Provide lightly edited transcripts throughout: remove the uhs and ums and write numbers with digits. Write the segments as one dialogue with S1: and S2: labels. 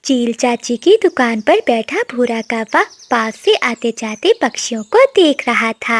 S1: चील चाची की दुकान पर बैठा भूरा कौवा पास से आते जाते पक्षियों को देख रहा था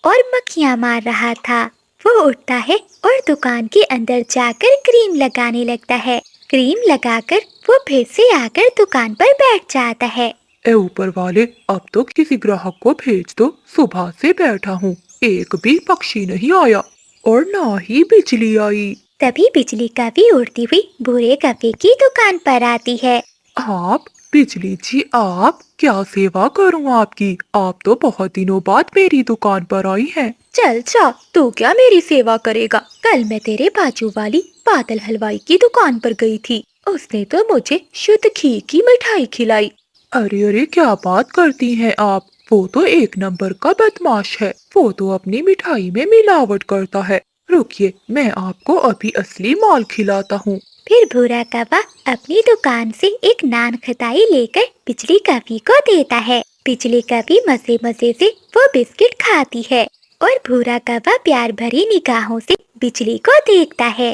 S1: और मक्खियां मार रहा था। वो उठता है और दुकान के अंदर जाकर क्रीम लगाने लगता है। क्रीम लगाकर वो फिर से आकर दुकान पर बैठ जाता है।
S2: ए ऊपर वाले, अब तो किसी ग्राहक को भेज दो। सुबह से बैठा हूँ, एक भी पक्षी नहीं आया और ना ही बिजली आई।
S1: तभी बिजली कभी उड़ती हुई भूरे कौवे की दुकान पर आती है।
S2: आप बिजली जी, आप क्या सेवा करूँ आपकी? आप तो बहुत दिनों बाद मेरी दुकान पर आई हैं।
S1: चल जा, तू क्या मेरी सेवा करेगा? कल मैं तेरे बाजू वाली बादल हलवाई की दुकान पर गई थी। उसने तो मुझे शुद्ध घी की मिठाई खिलाई।
S2: अरे अरे, क्या बात करती हैं आप? वो तो एक नंबर का बदमाश है। वो तो अपनी मिठाई में मिलावट करता है। रुकिए, मैं आपको अभी असली माल खिलाता हूँ।
S1: फिर भूरा कौवा अपनी दुकान से एक नान खटाई लेकर बिजली कौवे को देता है। बिजली कौवी मजे मजे से वो बिस्किट खाती है और भूरा कौवा प्यार भरी निगाहों से बिजली को देखता है।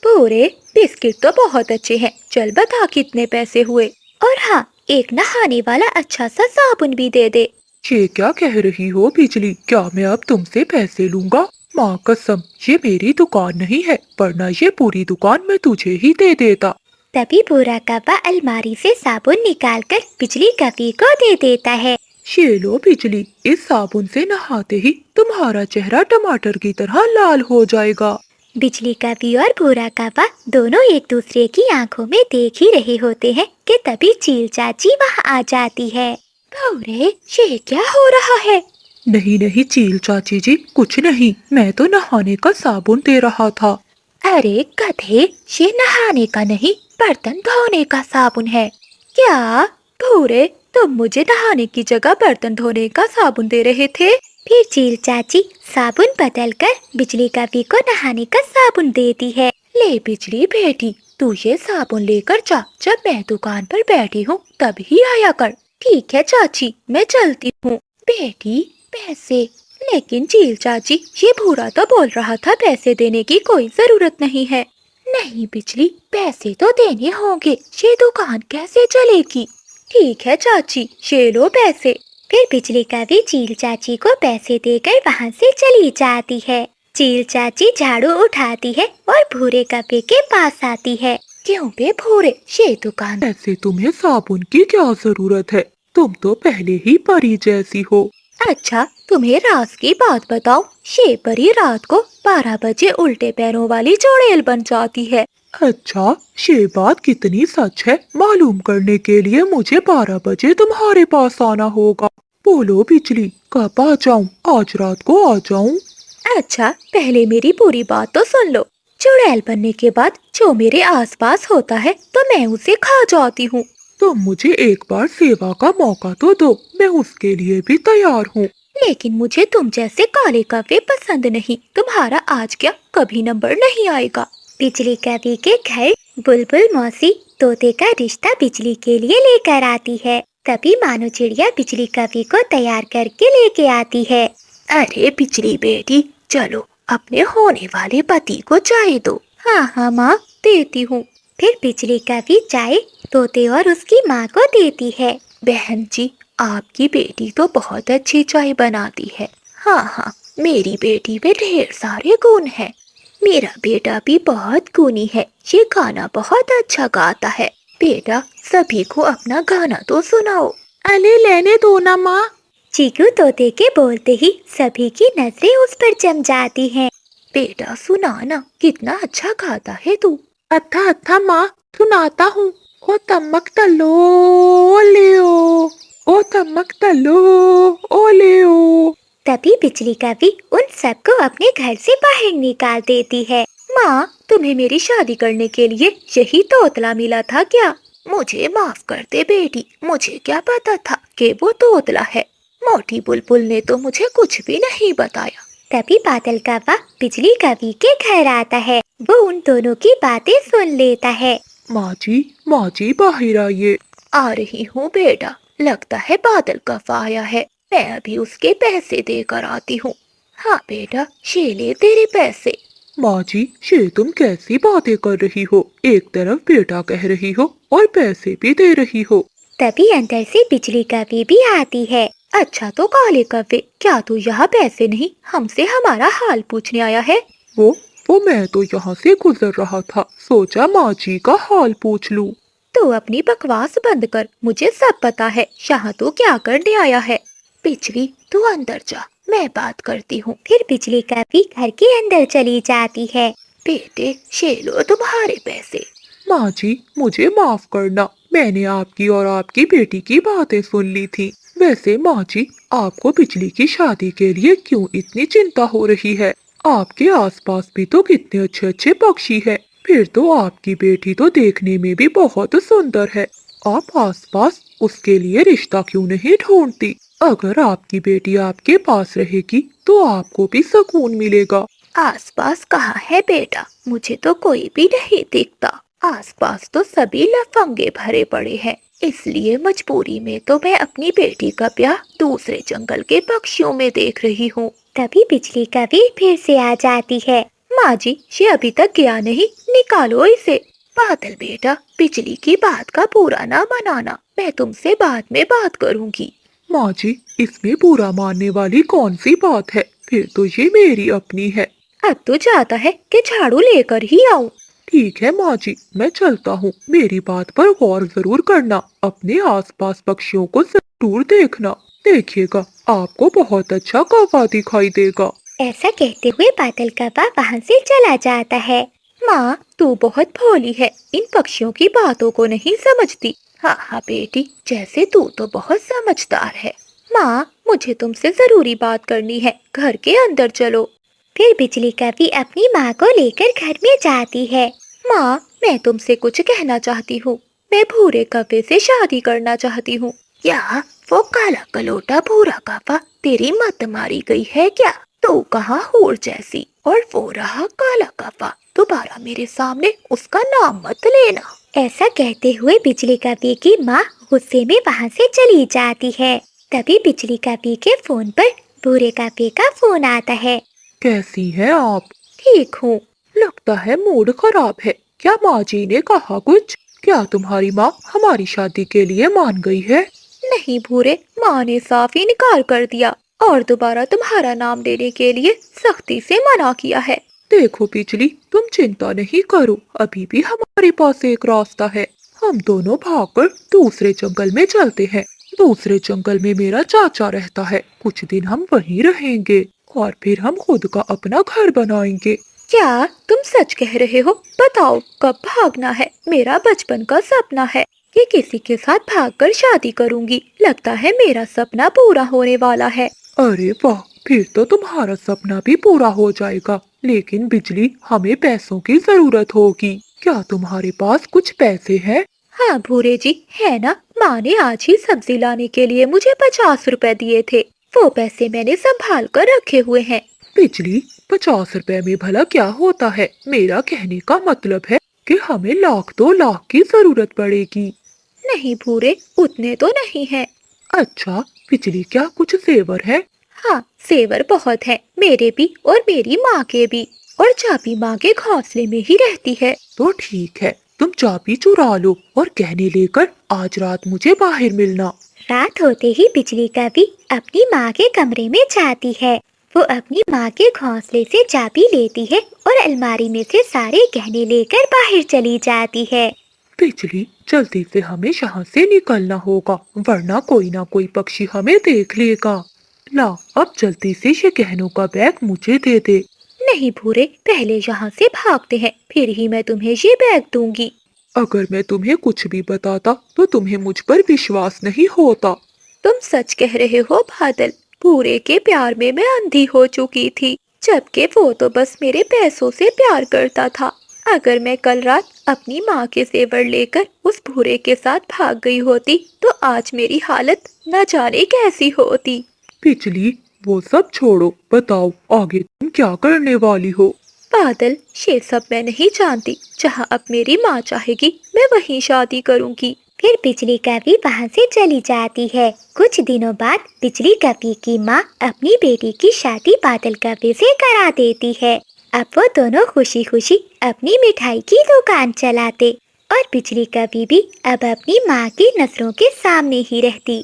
S1: भूरे, बिस्किट तो बहुत अच्छे हैं। चल बता कितने पैसे हुए? और हाँ, एक नहाने वाला अच्छा सा साबुन भी दे दे।
S2: ये क्या कह रही हो बिजली? क्या मैं अब तुमसे पैसे लूंगा? माँ कसम, ये मेरी दुकान नहीं है, वरना ये पूरी दुकान मैं तुझे ही दे देता।
S1: तभी भूरा कौवा अलमारी से साबुन निकालकर बिजली कौवे को दे देता है।
S2: ये लो बिजली, इस साबुन से नहाते ही तुम्हारा चेहरा टमाटर की तरह लाल हो जाएगा।
S1: बिजली कौवी और भूरा कौवा दोनों एक दूसरे की आंखों में देख ही रहे होते हैं कि तभी चील चाची वहाँ आ जाती है। भूरे, ये क्या हो रहा है?
S2: नहीं नहीं चील चाची जी, कुछ नहीं, मैं तो नहाने का साबुन दे रहा था।
S1: अरे गधे, ये नहाने का नहीं, बर्तन धोने का साबुन है। क्या भूरे, तुम मुझे नहाने की जगह बर्तन धोने का साबुन दे रहे थे? फिर चील चाची साबुन बदलकर बिजली कौवी को नहाने का साबुन देती है। ले बिजली बेटी, तू ये साबुन लेकर जा। जब मैं दुकान पर बैठी हूँ तब ही आया कर। ठीक है चाची, मैं चलती हूँ। बेटी, पैसे? लेकिन चील चाची, ये भूरा तो बोल रहा था पैसे देने की कोई जरूरत नहीं है। नहीं बिजली, पैसे तो देने होंगे, ये दुकान कैसे चलेगी? ठीक है चाची, ये लो पैसे। फिर बिजली कौवी चील चाची को पैसे देकर वहाँ से चली जाती है। चील चाची झाड़ू उठाती है और भूरे कौवे के पास आती है। क्यों बे भूरे, ये दुकान?
S2: ऐसे तुम्हें साबुन की क्या जरूरत है? तुम तो पहले ही परी जैसी हो।
S1: अच्छा, तुम्हें राज की बात बताऊं? ये परी रात को 12 बजे उल्टे पैरों वाली चुड़ैल बन जाती है।
S2: अच्छा, ये बात कितनी सच है मालूम करने के लिए मुझे 12 बजे तुम्हारे पास आना होगा। बोलो बिजली, कब आ जाऊं? आज रात को आ जाऊं?
S1: अच्छा, पहले मेरी पूरी बात तो सुन लो। चुड़ैल बनने के बाद जो मेरे आसपास होता है तो मैं उसे खा जाती हूँ।
S2: तुम मुझे एक बार सेवा का मौका तो दो, मैं उसके लिए भी तैयार हूँ।
S1: लेकिन मुझे तुम जैसे काले कौवे पसंद नहीं। तुम्हारा आज क्या कभी नंबर नहीं आएगा। बिजली कौवे के घर बुलबुल मौसी तोते का रिश्ता बिजली के लिए लेकर आती है। तभी मानो चिड़िया बिजली कौवे को तैयार करके लेके आती है। अरे बिजली बेटी, चलो अपने होने वाले पति को चाय दो। हाँ हाँ माँ, देती हूँ। फिर बिजली कौवी चाय तोते और उसकी माँ को देती है। बहन जी, आपकी बेटी तो बहुत अच्छी चाय बनाती है। हाँ हाँ, मेरी बेटी में ढेर सारे गुण हैं। मेरा बेटा भी बहुत गुणी है, ये गाना बहुत अच्छा गाता है। बेटा, सभी को अपना गाना तो सुनाओ।
S2: अरे लेने दो ना माँ।
S1: चीकू तोते के बोलते ही सभी की नजरें उस पर जम जाती हैं। बेटा सुना ना, कितना अच्छा गाता है तू।
S2: अच्छा अच्छा माँ, सुनाता हूँ। ओ तमक तलो लियो, ओ तमक तलो ओ लियो।
S1: तभी बिजली कौवी उन सबको अपने घर से बाहर निकाल देती है। माँ, तुम्हें मेरी शादी करने के लिए यही तोतला मिला था क्या? मुझे माफ कर दे बेटी, मुझे क्या पता था कि वो तोतला है। मोटी बुलबुल ने तो मुझे कुछ भी नहीं बताया। तभी बादल कौवा बिजली कौवी के घर आता है। वो उन दोनों की बातें सुन लेता है।
S2: माँ जी बाहर आइए।
S1: आ रही हूँ बेटा, लगता है बादल कौवा आया है। मैं अभी उसके पैसे देकर आती हूँ। हाँ बेटा, ये ले तेरे पैसे।
S2: माँ जी, ये तुम कैसी बातें कर रही हो? एक तरफ बेटा कह रही हो और पैसे भी दे रही हो।
S1: तभी अंदर से बिजली कौवे भी आती है। अच्छा तो काले कौवे, क्या तू यहाँ पैसे नहीं हमसे हमारा हाल पूछने आया है?
S2: वो वो मैं तो यहाँ से गुजर रहा था, सोचा माँ जी का हाल पूछ लूं।
S1: तू अपनी बकवास बंद कर, मुझे सब पता है यहाँ तू क्या करने आया है। बिजली तू अंदर जा, मैं बात करती हूँ। फिर बिजली कौवे घर के अंदर चली जाती है। बेटे ये लो तुम्हारे पैसे।
S2: माँ जी मुझे माफ करना, मैंने आपकी और आपकी बेटी की बातें सुन ली थी। वैसे माँ जी, आपको बिजली की शादी के लिए क्यों इतनी चिंता हो रही है? आपके आसपास भी तो कितने अच्छे अच्छे पक्षी हैं। फिर तो आपकी बेटी तो देखने में भी बहुत सुंदर है। आप आसपास उसके लिए रिश्ता क्यों नहीं ढूंढती? अगर आपकी बेटी आपके पास रहेगी तो आपको भी सुकून मिलेगा।
S1: आसपास कहाँ है बेटा, मुझे तो कोई भी नहीं दिखता। आसपास तो सभी लफंगे भरे पड़े हैं, इसलिए मजबूरी में तो मैं अपनी बेटी का ब्याह दूसरे जंगल के पक्षियों में देख रही हूँ। तभी बिजली कौवे फिर से आ जाती है। माँ जी ये अभी तक गया नहीं, निकालो इसे। बादल बेटा, बिजली की बात का बुरा ना मनाना, मैं तुमसे बाद में बात करूँगी।
S2: माँ जी, इसमें बुरा मानने वाली कौन सी बात है? फिर तो ये मेरी अपनी है।
S1: अब तो चाहता है कि झाड़ू लेकर ही आऊं।
S2: ठीक है माँ जी, मैं चलता हूँ। मेरी बात पर गौर जरूर करना, अपने आसपास पक्षियों को जरूर देखना। देखिएगा आपको बहुत अच्छा कौवा दिखाई देगा।
S1: ऐसा कहते हुए बादल कौवा वहाँ से चला जाता है। माँ तू बहुत भोली है, इन पक्षियों की बातों को नहीं समझती। हाँ हाँ बेटी, जैसे तू तो बहुत समझदार है। माँ मुझे तुमसे जरूरी बात करनी है, घर के अंदर चलो। फिर बिजली कौवी अपनी माँ को लेकर घर में जाती है। माँ मैं तुमसे कुछ कहना चाहती हूँ, मैं भूरे कौवे से शादी करना चाहती हूँ। क्या वो काला कलोटा भूरा कौवा तेरी मत मारी गई है क्या? तू कहाँ हूर जैसी, और वो रहा काला कौवा, दोबारा मेरे सामने उसका नाम मत लेना। ऐसा कहते हुए बिजली कौवे की माँ गुस्से में वहाँ से चली जाती है। तभी बिजली कौवे के फोन पर भूरे कौवे का फोन आता है।
S2: कैसी हैं आप?
S1: ठीक हूँ।
S2: लगता है मूड खराब है। क्या माँ जी ने कहा कुछ? क्या तुम्हारी माँ हमारी शादी के लिए मान गई है?
S1: नहीं भूरे, माँ ने साफ इनकार कर दिया और दोबारा तुम्हारा नाम लेने के लिए सख्ती से मना किया है।
S2: देखो बिजली, तुम चिंता नहीं करो, अभी भी हमारे पास एक रास्ता है। हम दोनों भागकर दूसरे जंगल में चलते हैं। दूसरे जंगल में मेरा चाचा रहता है, कुछ दिन हम वहीं रहेंगे और फिर हम खुद का अपना घर बनाएंगे।
S1: क्या तुम सच कह रहे हो? बताओ कब भागना है? मेरा बचपन का सपना है कि किसी के साथ भागकर शादी करूंगी। लगता है मेरा सपना पूरा होने वाला है।
S2: अरे वाह, फिर तो तुम्हारा सपना भी पूरा हो जाएगा। लेकिन बिजली, हमें पैसों की जरूरत होगी। क्या तुम्हारे पास कुछ पैसे हैं?
S1: हाँ भूरे जी, है ना। माँ ने आज ही सब्जी लाने के लिए मुझे 50 रुपए दिए थे, वो पैसे मैंने संभाल कर रखे हुए हैं।
S2: बिजली, 50 रुपए में भला क्या होता है? मेरा कहने का मतलब है कि हमें लाख 2 लाख की जरूरत पड़ेगी।
S1: नहीं भूरे, उतने तो नहीं है।
S2: अच्छा बिजली, क्या कुछ जेवर है?
S1: हाँ सेवर बहुत है, मेरे भी और मेरी माँ के भी, और चाबी माँ के घोंसले में ही रहती है।
S2: तो ठीक है, तुम चाबी चुरा लो और गहने लेकर आज रात मुझे बाहर मिलना।
S1: रात होते ही बिजली कौवी अपनी माँ के कमरे में जाती है। वो अपनी माँ के घोंसले से चाबी लेती है और अलमारी में से सारे गहने लेकर बाहर चली जाती है।
S2: बिजली, जल्दी से हमें यहाँ से निकलना होगा, वरना कोई ना कोई पक्षी हमें देख लेगा। ला, अब जल्दी से ये गहनों का बैग मुझे दे दे।
S1: नहीं भूरे, पहले यहाँ से भागते हैं, फिर ही मैं तुम्हें ये बैग दूंगी।
S2: अगर मैं तुम्हें कुछ भी बताता तो तुम्हें मुझ पर विश्वास नहीं होता।
S1: तुम सच कह रहे हो बादल, भूरे के प्यार में मैं अंधी हो चुकी थी, जबकि वो तो बस मेरे पैसों से प्यार करता था। अगर मैं कल रात अपनी माँ के जेवर लेकर उस भूरे के साथ भाग गई होती तो आज मेरी हालत न जाने कैसी होती।
S2: बिजली, वो सब छोड़ो, बताओ आगे तुम क्या करने वाली हो?
S1: बादल ये सब मैं नहीं जानती, जहाँ अब मेरी माँ चाहेगी मैं वहीं शादी करूँगी। फिर बिजली कौवी वहाँ से चली जाती है। कुछ दिनों बाद बिजली कौवी की माँ अपनी बेटी की शादी बादल कौवे से करा देती है। अब वो दोनों खुशी खुशी अपनी मिठाई की दुकान चलाते और बिजली कभी भी अब अपनी माँ की नजरों के सामने ही रहती।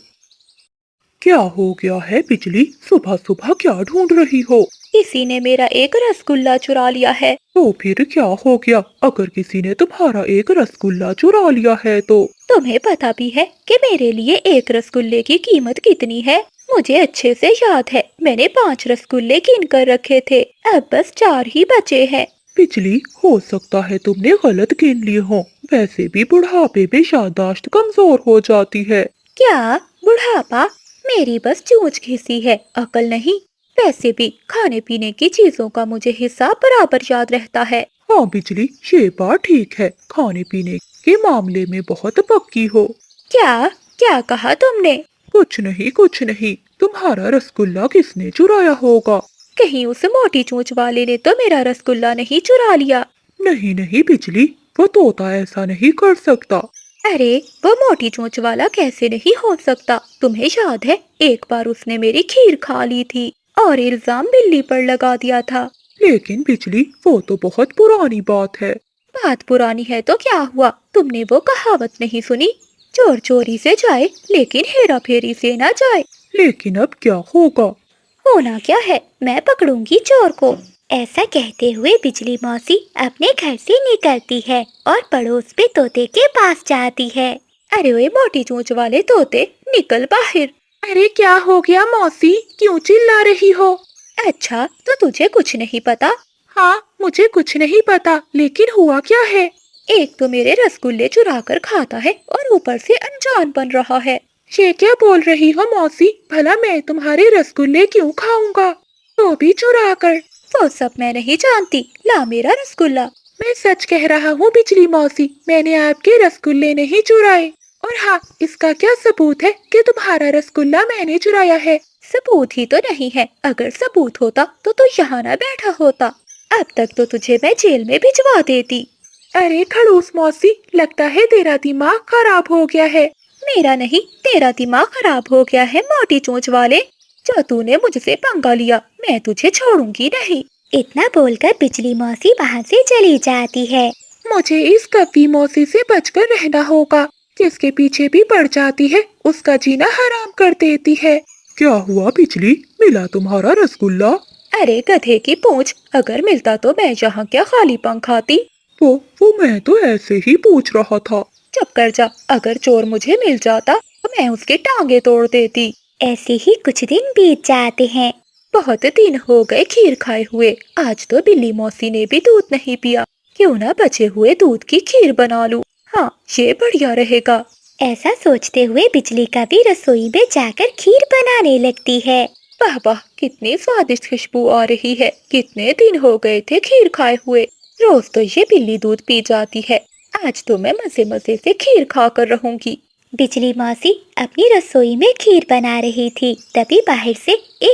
S2: क्या हो गया है बिजली? सुबह सुबह क्या ढूंढ रही हो?
S1: किसी ने मेरा एक रसगुल्ला चुरा लिया है।
S2: तो फिर क्या हो गया? अगर किसी ने तुम्हारा एक रसगुल्ला चुरा लिया है तो?
S1: तुम्हें पता भी है कि मेरे लिए एक रसगुल्ले की कीमत कितनी है? मुझे अच्छे से याद है, मैंने 5 रसगुल्ले गिन कर रखे थे, अब बस 4 ही बचे हैं।
S2: बिजली, हो सकता है तुमने गलत गिन लिए हो। वैसे भी बुढ़ापे में याददाश्त कमजोर हो जाती है।
S1: क्या बुढ़ापा? मेरी बस चोंच घिसी है, अकल नहीं। वैसे भी खाने पीने की चीजों का मुझे हिसाब बराबर याद रहता है।
S2: हाँ बिजली, ये बात ठीक है। खाने पीने के मामले में बहुत पक्की हो।
S1: क्या क्या कहा तुमने?
S2: कुछ नहीं कुछ नहीं। तुम्हारा रसगुल्ला किसने चुराया होगा?
S1: कहीं उस मोटी चोंच वाले ने तो मेरा रसगुल्ला नहीं चुरा लिया?
S2: नहीं नहीं बिजली, वो तोता ऐसा नहीं कर सकता।
S1: अरे, वो मोटी चोंच वाला कैसे नहीं हो सकता? तुम्हें याद है, एक बार उसने मेरी खीर खा ली थी और इल्जाम बिल्ली पर लगा दिया था।
S2: लेकिन बिजली, वो तो बहुत पुरानी बात है।
S1: बात पुरानी है तो क्या हुआ? तुमने वो कहावत नहीं सुनी? चोर चोरी से जाए लेकिन हेरा फेरी से ना जाए।
S2: लेकिन अब क्या होगा?
S1: होना क्या है, मैं पकड़ूंगी चोर को। ऐसा कहते हुए बिजली मौसी अपने घर से निकलती है और पड़ोस पे तोते के पास जाती है। अरे ओए मोटी चोंच वाले तोते, निकल बाहर।
S2: अरे क्या हो गया मौसी? क्यों चिल्ला रही हो?
S1: अच्छा, तो तुझे कुछ नहीं पता?
S2: हाँ, मुझे कुछ नहीं पता, लेकिन हुआ क्या है?
S1: एक तो मेरे रसगुल्ले चुरा कर खाता है और ऊपर से अनजान बन रहा है।
S2: ये क्या बोल रही हो मौसी? भला मैं तुम्हारे रसगुल्ले क्यों खाऊंगा? तो भी चुरा कर।
S1: वो सब मैं नहीं जानती, ला मेरा रसगुल्ला।
S2: मैं सच कह रहा हूँ बिजली मौसी, मैंने आपके रसगुल्ले नहीं चुराए। और हाँ, इसका क्या सबूत है कि तुम्हारा रसगुल्ला मैंने चुराया है?
S1: सबूत ही तो नहीं है, अगर सबूत होता तो तू यहाँ ना बैठा होता। अब तक तो तुझे मैं जेल में भिजवा देती।
S2: अरे खड़ूस मौसी, लगता है तेरा दिमाग खराब हो गया है।
S1: मेरा नहीं, तेरा दिमाग खराब हो गया है मोटी चोंच वाले। जो तूने मुझसे पंगा लिया, मैं तुझे छोड़ूंगी नहीं। इतना बोलकर बिजली मौसी वहाँ से चली जाती है।
S2: मुझे इस कव्वी मौसी से बचकर रहना होगा। जिसके पीछे भी पड़ जाती है, उसका जीना हराम कर देती है। क्या हुआ बिजली? मिला तुम्हारा रसगुल्ला?
S1: अरे गधे की पूंछ, अगर मिलता तो मैं यहाँ क्या खाली पंख आती?
S2: वो मैं तो ऐसे ही पूछ रहा था।
S1: चुप कर जा, अगर चोर मुझे मिल जाता तो मैं उसके टांगे तोड़ देती। ऐसे ही कुछ दिन बीत जाते हैं। बहुत दिन हो गए खीर खाए हुए, आज तो बिल्ली मौसी ने भी दूध नहीं पिया। क्यों ना बचे हुए दूध की खीर बना लूं? हाँ, ये बढ़िया रहेगा। ऐसा सोचते हुए बिजली का भी रसोई में जाकर खीर बनाने लगती है। वाह वाह, कितनी स्वादिष्ट खुशबू आ रही है। कितने दिन हो गए थे खीर खाए हुए। रोज तो ये बिल्ली दूध पी जाती है, आज तो मैं मजे मजे से खीर खाकर रहूंगी। बिजली मौसी अपनी रसोई में खीर बना रही थी, तभी बाहर से एक